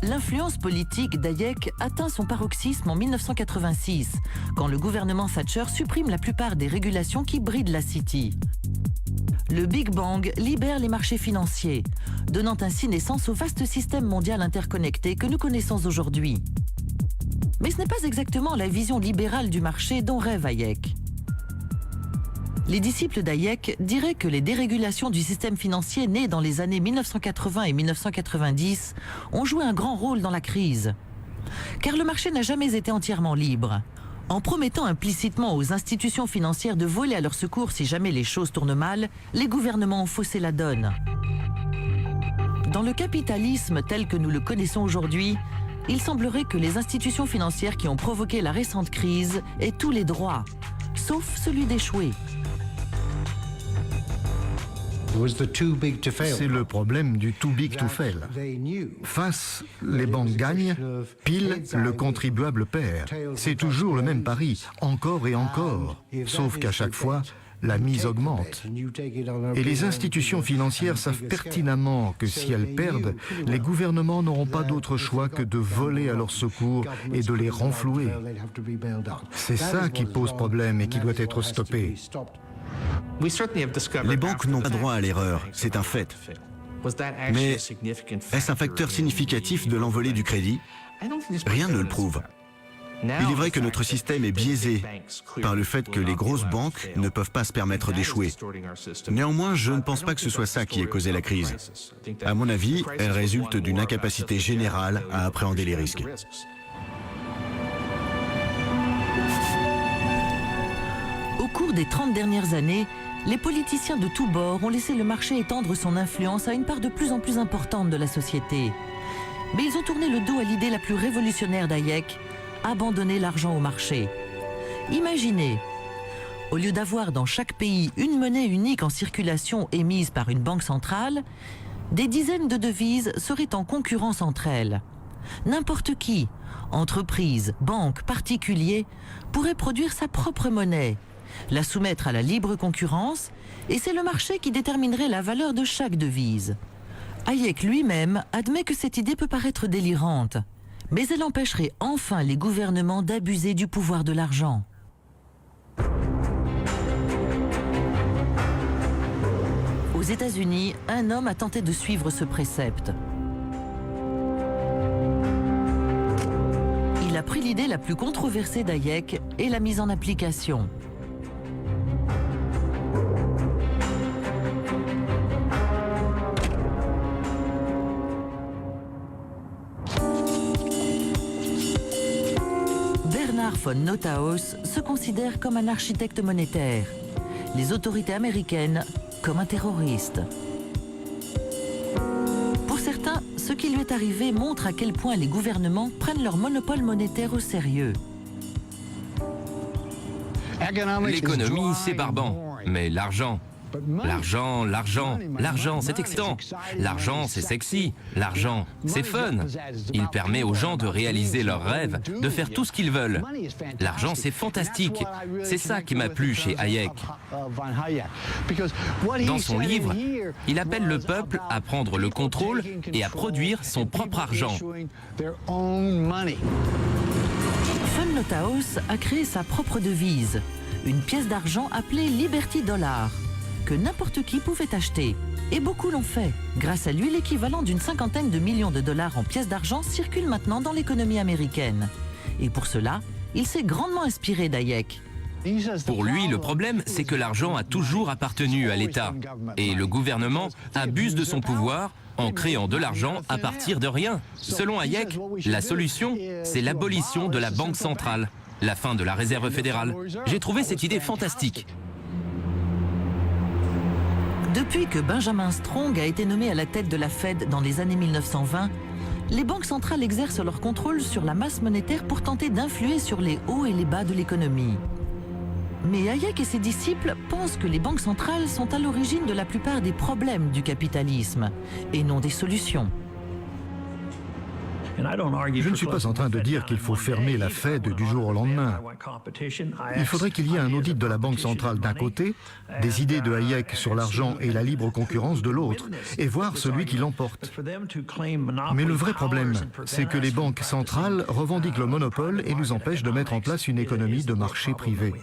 L'influence politique d'Hayek atteint son paroxysme en 1986, quand le gouvernement Thatcher supprime la plupart des régulations qui brident la City. Le Big Bang libère les marchés financiers, donnant ainsi naissance au vaste système mondial interconnecté que nous connaissons aujourd'hui. Mais ce n'est pas exactement la vision libérale du marché dont rêve Hayek. Les disciples d'Hayek diraient que les dérégulations du système financier nées dans les années 1980 et 1990 ont joué un grand rôle dans la crise. Car le marché n'a jamais été entièrement libre. En promettant implicitement aux institutions financières de voler à leur secours si jamais les choses tournent mal, les gouvernements ont faussé la donne. Dans le capitalisme tel que nous le connaissons aujourd'hui, il semblerait que les institutions financières qui ont provoqué la récente crise aient tous les droits, sauf celui d'échouer. C'est le problème du too big to fail. Face, les banques gagnent, pile, le contribuable perd. C'est toujours le même pari, encore et encore. Sauf qu'à chaque fois, la mise augmente. Et les institutions financières savent pertinemment que si elles perdent, les gouvernements n'auront pas d'autre choix que de voler à leur secours et de les renflouer. C'est ça qui pose problème et qui doit être stoppé. Les banques n'ont pas droit à l'erreur, c'est un fait. Mais est-ce un facteur significatif de l'envolée du crédit? Rien ne le prouve. Il est vrai que notre système est biaisé par le fait que les grosses banques ne peuvent pas se permettre d'échouer. Néanmoins, je ne pense pas que ce soit ça qui ait causé la crise. À mon avis, elle résulte d'une incapacité générale à appréhender les risques. Au cours des 30 dernières années, les politiciens de tous bords ont laissé le marché étendre son influence à une part de plus en plus importante de la société. Mais ils ont tourné le dos à l'idée la plus révolutionnaire d'Hayek, abandonner l'argent au marché. Imaginez, au lieu d'avoir dans chaque pays une monnaie unique en circulation émise par une banque centrale, des dizaines de devises seraient en concurrence entre elles. N'importe qui, entreprise, banque, particulier, pourrait produire sa propre monnaie, la soumettre à la libre concurrence, et c'est le marché qui déterminerait la valeur de chaque devise. Hayek lui-même admet que cette idée peut paraître délirante, mais elle empêcherait enfin les gouvernements d'abuser du pouvoir de l'argent. Aux États-Unis, un homme a tenté de suivre ce précepte. Il a pris l'idée la plus controversée d'Hayek et l'a mise en application. Bernard von Noothaus se considère comme un architecte monétaire, les autorités américaines comme un terroriste. Pour certains, ce qui lui est arrivé montre à quel point les gouvernements prennent leur monopole monétaire au sérieux. L'économie, c'est barbant, mais l'argent, c'est excitant. L'argent, c'est sexy. L'argent, c'est fun. Il permet aux gens de réaliser leurs rêves, de faire tout ce qu'ils veulent. L'argent, c'est fantastique. C'est ça qui m'a plu chez Hayek. Dans son livre, il appelle le peuple à prendre le contrôle et à produire son propre argent. Von Noothaus a créé sa propre devise, une pièce d'argent appelée Liberty Dollar, que n'importe qui pouvait acheter. Et beaucoup l'ont fait. Grâce à lui, l'équivalent d'une cinquantaine de millions de dollars en pièces d'argent circule maintenant dans l'économie américaine. Et pour cela, il s'est grandement inspiré d'Hayek. Pour lui, le problème, c'est que l'argent a toujours appartenu à l'État. Et le gouvernement abuse de son pouvoir en créant de l'argent à partir de rien. Selon Hayek, la solution, c'est l'abolition de la Banque centrale, la fin de la Réserve fédérale. J'ai trouvé cette idée fantastique. Depuis que Benjamin Strong a été nommé à la tête de la Fed dans les années 1920, les banques centrales exercent leur contrôle sur la masse monétaire pour tenter d'influer sur les hauts et les bas de l'économie. Mais Hayek et ses disciples pensent que les banques centrales sont à l'origine de la plupart des problèmes du capitalisme, et non des solutions. Je ne suis pas en train de dire qu'il faut fermer la Fed du jour au lendemain. Il faudrait qu'il y ait un audit de la Banque centrale d'un côté, des idées de Hayek sur l'argent et la libre concurrence de l'autre, et voir celui qui l'emporte. Mais le vrai problème, c'est que les banques centrales revendiquent le monopole et nous empêchent de mettre en place une économie de marché privé.